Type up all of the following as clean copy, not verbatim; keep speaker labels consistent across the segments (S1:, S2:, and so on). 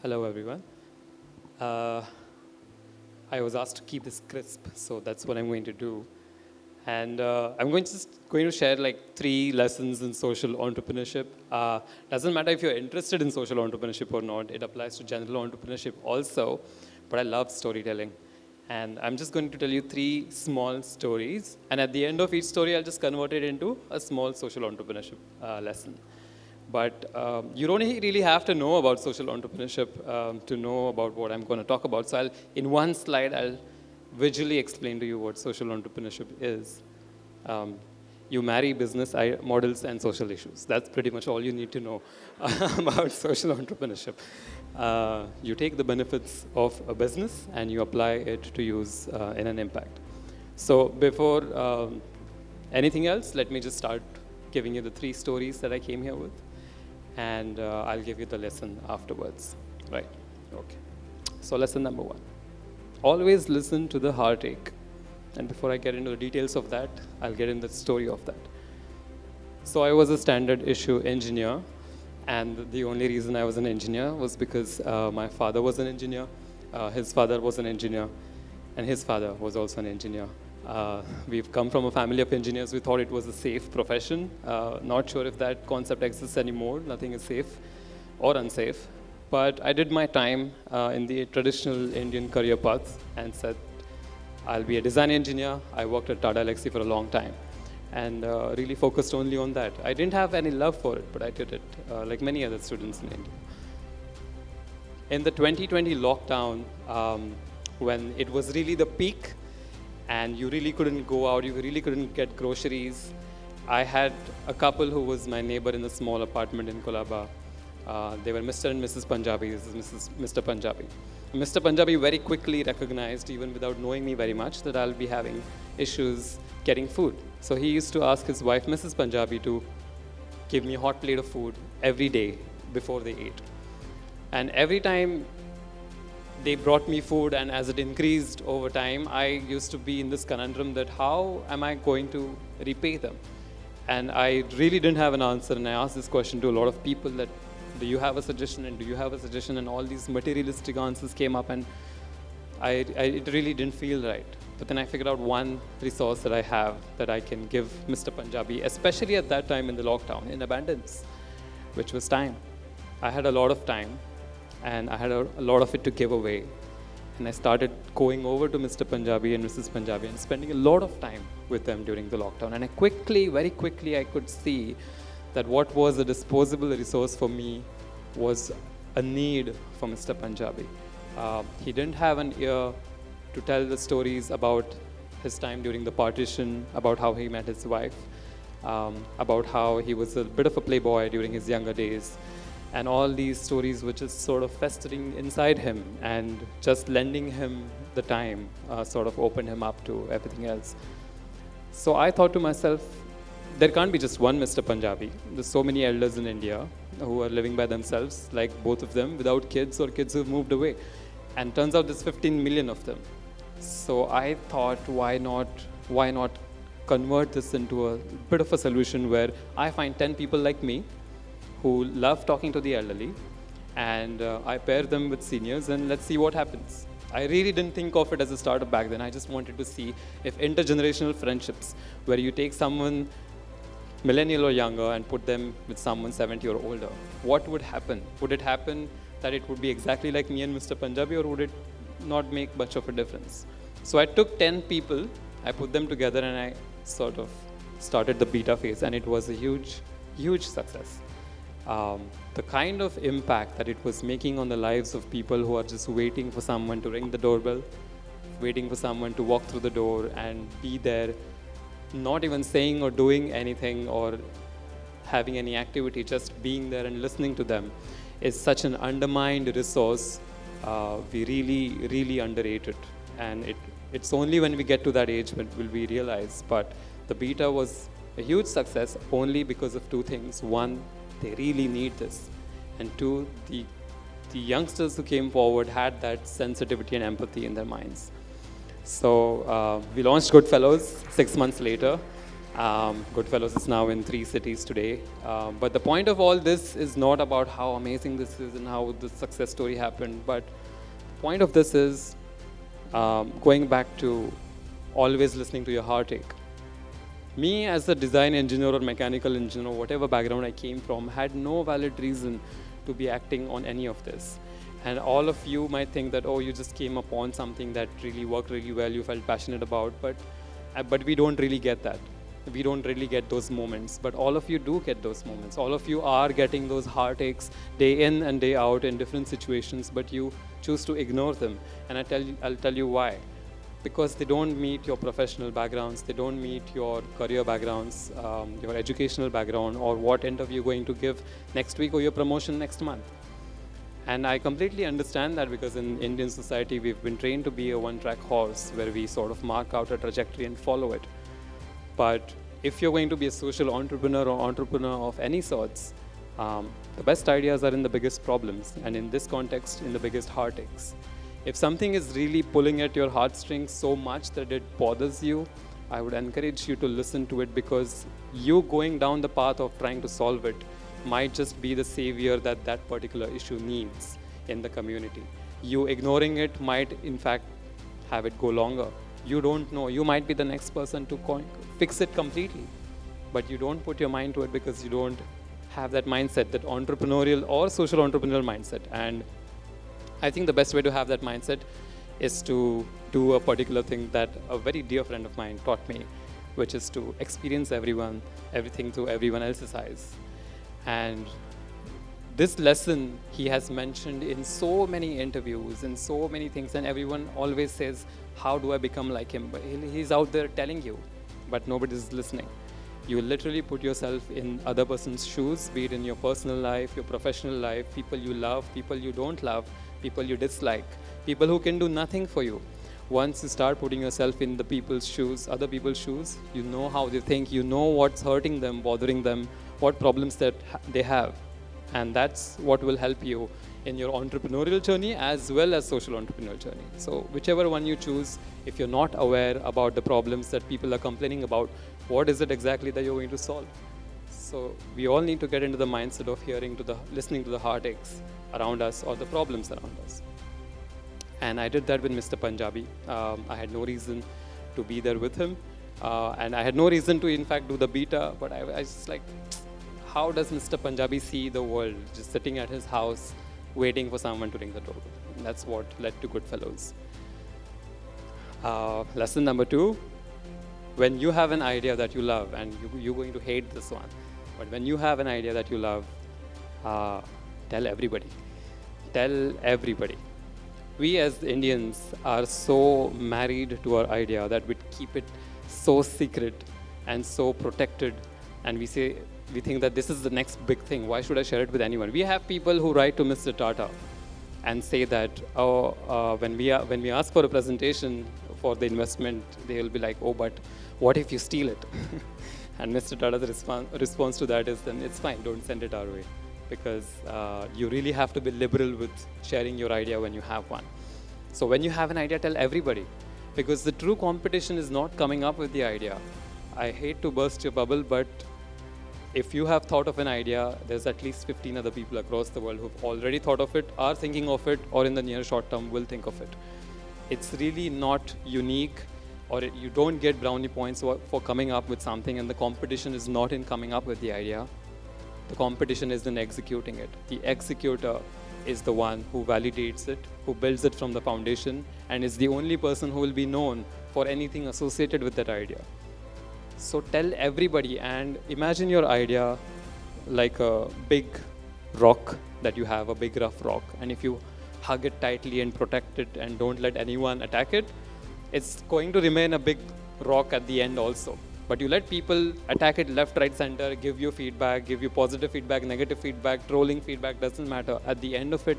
S1: Hello, everyone. Uh, I was asked to keep this crisp, so that's what I'm going to do. And I'm going to share like 3 lessons in social entrepreneurship. Doesn't matter if you're interested in social entrepreneurship or not. It applies to general entrepreneurship also. But I love storytelling. And I'm just going to tell you 3 small stories. And at the end of each story, I'll just convert it into a small social entrepreneurship lesson. But you don't really have to know about social entrepreneurship to know about what I'm going to talk about. So in one slide, I'll visually explain to you what social entrepreneurship is. You marry business models and social issues. That's pretty much all you need to know about social entrepreneurship. You take the benefits of a business and you apply it to use in an impact. So before anything else, let me just start giving you the 3 stories that I came here with. And I'll give you the lesson afterwards. Right, okay. So lesson number 1. Always listen to the heartache. And before I get into the details of that, I'll get in the story of that. So I was a standard issue engineer. And the only reason I was an engineer was because my father was an engineer, his father was an engineer, and his father was also an engineer. We've come from a family of engineers. We thought it was a safe profession. Not sure if that concept exists anymore. Nothing is safe or unsafe. But I did my time in the traditional Indian career path and said, I'll be a design engineer. I worked at Tata Elxsi for a long time and really focused only on that. I didn't have any love for it, but I did it like many other students in India. In the 2020 lockdown, when it was really the peak, and you really couldn't go out, you really couldn't get groceries. I had a couple who was my neighbor in a small apartment in Kolaba. They were Mr. and Mrs. Punjabi. This is Mr. Punjabi. Mr. Punjabi very quickly recognized, even without knowing me very much, that I'll be having issues getting food. So he used to ask his wife, Mrs. Punjabi, to give me a hot plate of food every day before they ate. And every time they brought me food, and as it increased over time, I used to be in this conundrum that how am I going to repay them? And I really didn't have an answer, and I asked this question to a lot of people that, do you have a suggestion, and do you have a suggestion? And all these materialistic answers came up, and it really didn't feel right. But then I figured out one resource that I have that I can give Mr. Punjabi, especially at that time in the lockdown, in abundance, which was time. I had a lot of time, and I had a lot of it to give away. And I started going over to Mr. Punjabi and Mrs. Punjabi and spending a lot of time with them during the lockdown. And very quickly, I could see that what was a disposable resource for me was a need for Mr. Punjabi. He didn't have an ear to tell the stories about his time during the partition, about how he met his wife, about how he was a bit of a playboy during his younger days. And all these stories were just sort of festering inside him, and just lending him the time sort of opened him up to everything else. So I thought to myself, there can't be just one Mr. Punjabi. There's so many elders in India who are living by themselves, like both of them, without kids or kids who've moved away. And turns out there's 15 million of them. So I thought, why not convert this into a bit of a solution where I find 10 people like me who love talking to the elderly, and I pair them with seniors, and let's see what happens. I really didn't think of it as a startup back then. I just wanted to see if intergenerational friendships, where you take someone millennial or younger and put them with someone 70 or older, what would happen? Would it happen that it would be exactly like me and Mr. Punjabi, or would it not make much of a difference? So I took 10 people, I put them together, and I sort of started the beta phase, and it was a huge, huge success. The kind of impact that it was making on the lives of people who are just waiting for someone to ring the doorbell, waiting for someone to walk through the door and be there, not even saying or doing anything or having any activity, just being there and listening to them, is such an undermined resource. We really, really underrate it. And it's only when we get to that age when will we realize. But the beta was a huge success only because of 2 things. One, they really need this. And 2, the youngsters who came forward had that sensitivity and empathy in their minds. So we launched Goodfellows 6 months later. Goodfellows is now in 3 cities today. But the point of all this is not about how amazing this is and how the success story happened. But the point of this is going back to always listening to your heartache. Me as a design engineer or mechanical engineer, whatever background I came from, had no valid reason to be acting on any of this. And all of you might think that, oh, you just came upon something that really worked really well, you felt passionate about, but we don't really get that. We don't really get those moments, but all of you do get those moments. All of you are getting those heartaches day in and day out in different situations, but you choose to ignore them. And I'll tell you why. Because they don't meet your professional backgrounds, they don't meet your career backgrounds, your educational background, or what interview you're going to give next week or your promotion next month. And I completely understand that, because in Indian society, we've been trained to be a one-track horse where we sort of mark out a trajectory and follow it. But if you're going to be a social entrepreneur or entrepreneur of any sorts, the best ideas are in the biggest problems, and in this context, in the biggest heartaches. If something is really pulling at your heartstrings so much that it bothers you, I would encourage you to listen to it, because you going down the path of trying to solve it might just be the savior that that particular issue needs in the community. You ignoring it might, in fact, have it go longer. You don't know. You might be the next person to fix it completely, but you don't put your mind to it because you don't have that mindset, that entrepreneurial or social entrepreneurial mindset. And I think the best way to have that mindset is to do a particular thing that a very dear friend of mine taught me, which is to experience everything through everyone else's eyes. And this lesson he has mentioned in so many interviews and so many things, and everyone always says, how do I become like him? But he's out there telling you, but nobody's listening. You literally put yourself in other person's shoes, be it in your personal life, your professional life, people you love, people you don't love, people you dislike, people who can do nothing for you. Once you start putting yourself in the people's shoes, other people's shoes, you know how they think, you know what's hurting them, bothering them, what problems that they have. And that's what will help you in your entrepreneurial journey as well as social entrepreneurial journey. So whichever one you choose, if you're not aware about the problems that people are complaining about, what is it exactly that you're going to solve? So we all need to get into the mindset of listening to the heartaches around us or the problems around us. And I did that with Mr. Punjabi. I had no reason to be there with him. And I had no reason to, in fact, do the beta, but I was just like, how does Mr. Punjabi see the world? Just sitting at his house, waiting for someone to ring the doorbell. And that's what led to Goodfellows. Lesson number 2, when you have an idea that you love, and you're going to hate this one, but when you have an idea that you love, tell everybody. Tell everybody. We as Indians are so married to our idea that we keep it so secret and so protected, and we think that this is the next big thing. Why should I share it with anyone? We have people who write to Mr. Tata and say that, when we ask for a presentation for the investment, they will be like, oh, but what if you steal it? And Mr. Tata's response to that is, then it's fine, don't send it our way. Because you really have to be liberal with sharing your idea when you have one. So when you have an idea, tell everybody. Because the true competition is not coming up with the idea. I hate to burst your bubble, but if you have thought of an idea, there's at least 15 other people across the world who've already thought of it, are thinking of it, or in the near short term will think of it. It's really not unique, or you don't get brownie points for coming up with something, and the competition is not in coming up with the idea. The competition is in executing it. The executor is the one who validates it, who builds it from the foundation, and is the only person who will be known for anything associated with that idea. So tell everybody, and imagine your idea like a big rock that you have, a big rough rock. And if you hug it tightly and protect it and don't let anyone attack it, it's going to remain a big rock at the end also. But you let people attack it left, right, center, give you feedback, give you positive feedback, negative feedback, trolling feedback, doesn't matter. At the end of it,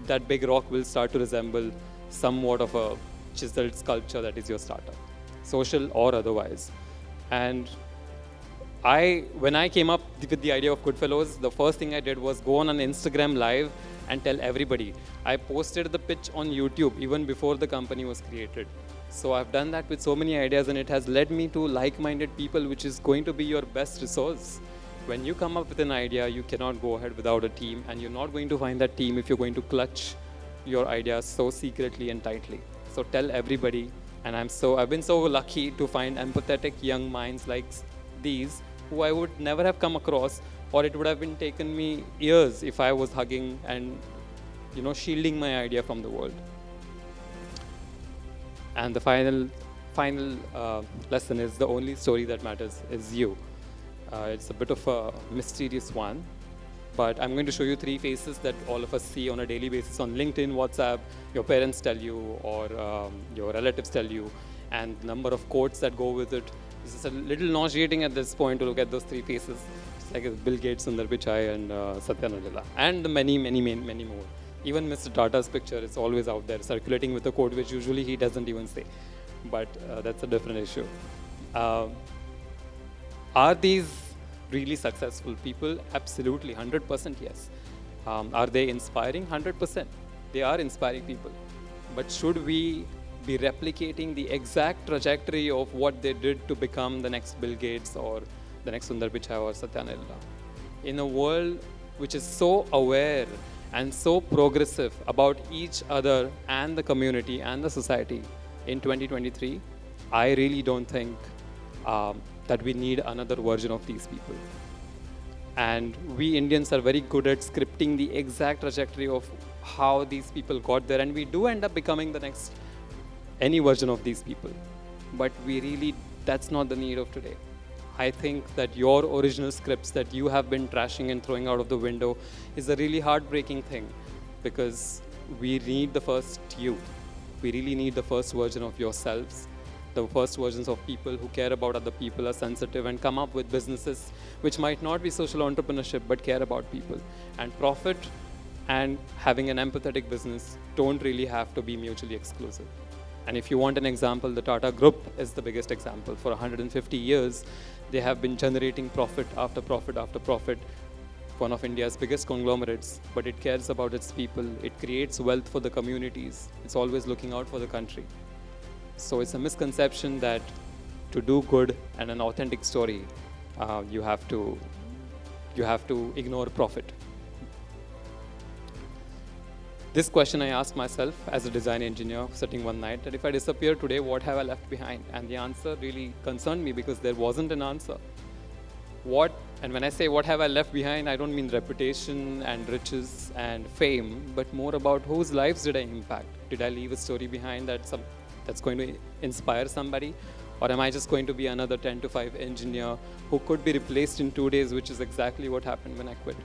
S1: that big rock will start to resemble somewhat of a chiseled sculpture that is your startup, social or otherwise. And when I came up with the idea of Goodfellows, the first thing I did was go on an Instagram live and tell everybody. I posted the pitch on YouTube even before the company was created. So I've done that with so many ideas, and it has led me to like-minded people, which is going to be your best resource. When you come up with an idea, you cannot go ahead without a team, and you're not going to find that team if you're going to clutch your ideas so secretly and tightly. So tell everybody, and I've been so lucky to find empathetic young minds like these, who I would never have come across, or it would have been taken me years if I was hugging and shielding my idea from the world. And the final lesson is the only story that matters is you. It's a bit of a mysterious one, but I'm going to show you 3 faces that all of us see on a daily basis on LinkedIn, WhatsApp, your parents tell you, or your relatives tell you, and the number of quotes that go with it. This is a little nauseating at this point to look at those 3 faces. It's like Bill Gates, Sundar Pichai, and Satya Nadella, and the many more. Even Mr. Tata's picture is always out there circulating with a quote which usually he doesn't even say. But that's a different issue. Are these really successful people? Absolutely, 100% yes. Are they inspiring? 100%. They are inspiring people. But should we be replicating the exact trajectory of what they did to become the next Bill Gates or the next Sundar Pichai or Satya Nadella? In a world which is so aware and so progressive about each other and the community and the society in 2023, I really don't think that we need another version of these people. And we Indians are very good at scripting the exact trajectory of how these people got there, and we do end up becoming the next any version of these people. But that's not the need of today. I think that your original scripts that you have been trashing and throwing out of the window is a really heartbreaking thing, because we need the first you. We really need the first version of yourselves, the first versions of people who care about other people, are sensitive, and come up with businesses which might not be social entrepreneurship but care about people. And profit and having an empathetic business don't really have to be mutually exclusive. And if you want an example, the Tata Group is the biggest example. For 150 years, they have been generating profit after profit after profit, one of India's biggest conglomerates, but it cares about its people. It creates wealth for the communities. It's always looking out for the country. So it's a misconception that to do good and an authentic story, you have to ignore profit. This question I asked myself as a design engineer sitting one night, that if I disappear today, what have I left behind? And the answer really concerned me, because there wasn't an answer. And when I say what have I left behind, I don't mean reputation and riches and fame, but more about whose lives did I impact? Did I leave a story behind that's going to inspire somebody? Or am I just going to be another 10 to 5 engineer who could be replaced in 2 days, which is exactly what happened when I quit?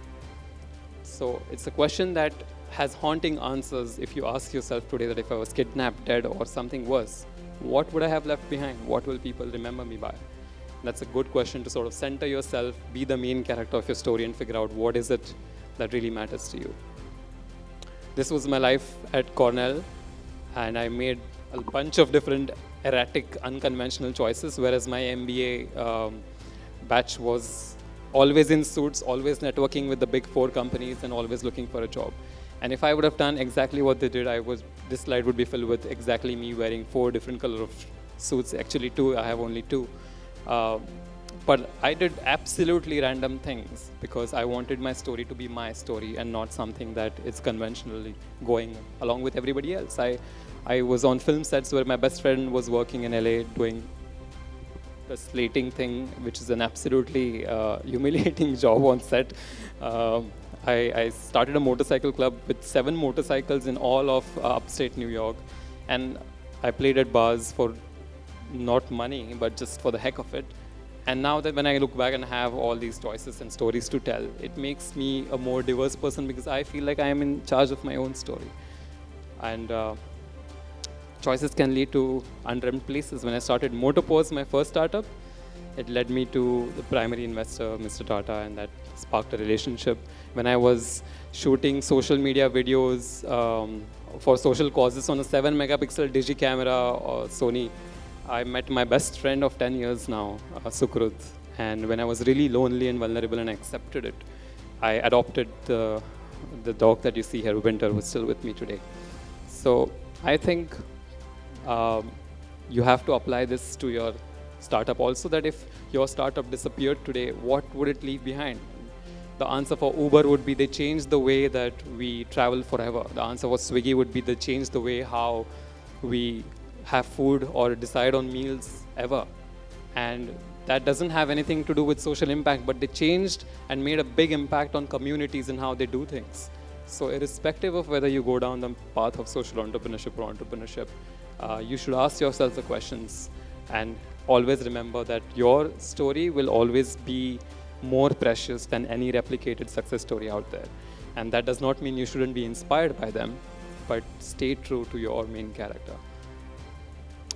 S1: So it's a question that has haunting answers if you ask yourself today that if I was kidnapped, dead, or something worse, what would I have left behind? What will people remember me by? That's a good question to sort of center yourself, be the main character of your story, and figure out what is it that really matters to you. This was my life at Cornell, and I made a bunch of different erratic, unconventional choices, whereas my MBA batch was always in suits, always networking with the big 4 companies, and always looking for a job. And if I would have done exactly what they did, this slide would be filled with exactly me wearing 4 different color of suits. Actually 2, I have only 2. But I did absolutely random things because I wanted my story to be my story and not something that is conventionally going along with everybody else. I was on film sets where my best friend was working in LA doing the slating thing, which is an absolutely humiliating job on set. I started a motorcycle club with 7 motorcycles in all of upstate New York, and I played at bars for not money, but just for the heck of it. And now that when I look back and have all these choices and stories to tell, it makes me a more diverse person because I feel like I am in charge of my own story. And choices can lead to undreamt places. When I started Motopause, my first startup, it led me to the primary investor, Mr. Tata, and that sparked a relationship. When I was shooting social media videos for social causes on a 7-megapixel digi camera or Sony, I met my best friend of 10 years now, Sukrut. And when I was really lonely and vulnerable and I accepted it, I adopted the dog that you see here, Winter, who's still with me today. So I think you have to apply this to your startup also, that if your startup disappeared today, what would it leave behind? The answer for Uber would be they changed the way that we travel forever. The answer for Swiggy would be they changed the way how we have food or decide on meals ever. And that doesn't have anything to do with social impact, but they changed and made a big impact on communities and how they do things. So irrespective of whether you go down the path of social entrepreneurship or entrepreneurship, you should ask yourself the questions and always remember that your story will always be more precious than any replicated success story out there. And that does not mean you shouldn't be inspired by them, but stay true to your main character.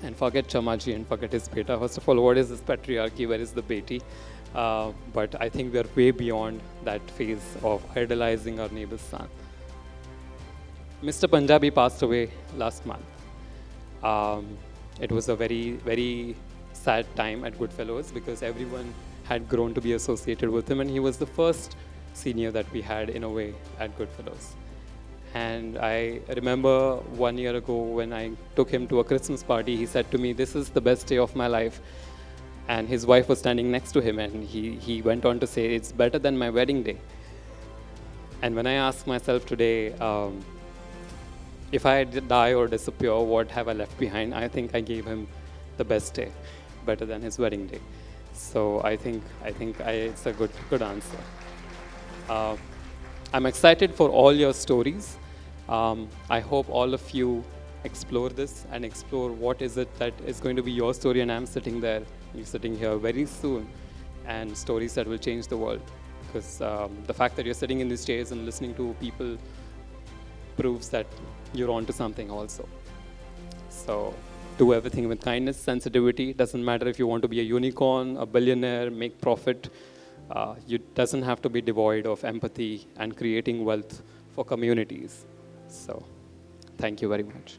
S1: And forget Chamaji and forget his beta. First of all, what is this patriarchy? Where is the beti? But I think we are way beyond that phase of idolizing our neighbor's son. Mr. Punjabi passed away last month. It was a very, very sad time at Goodfellows because everyone had grown to be associated with him, and he was the first senior that we had in a way at Goodfellows. And I remember 1 year ago when I took him to a Christmas party, he said to me, "This is the best day of my life." And his wife was standing next to him, and he went on to say, "It's better than my wedding day." And when I ask myself today, if I die or disappear, what have I left behind? I think I gave him the best day, better than his wedding day. So I think it's a good answer. I'm excited for all your stories. I hope all of you explore this and explore what is it that is going to be your story. And I'm sitting there, you're sitting here very soon, and stories that will change the world. Because the fact that you're sitting in these chairs and listening to people proves that you're onto something also. So do everything with kindness, sensitivity. It doesn't matter if you want to be a unicorn, a billionaire, make profit. It doesn't have to be devoid of empathy and creating wealth for communities. So thank you very much.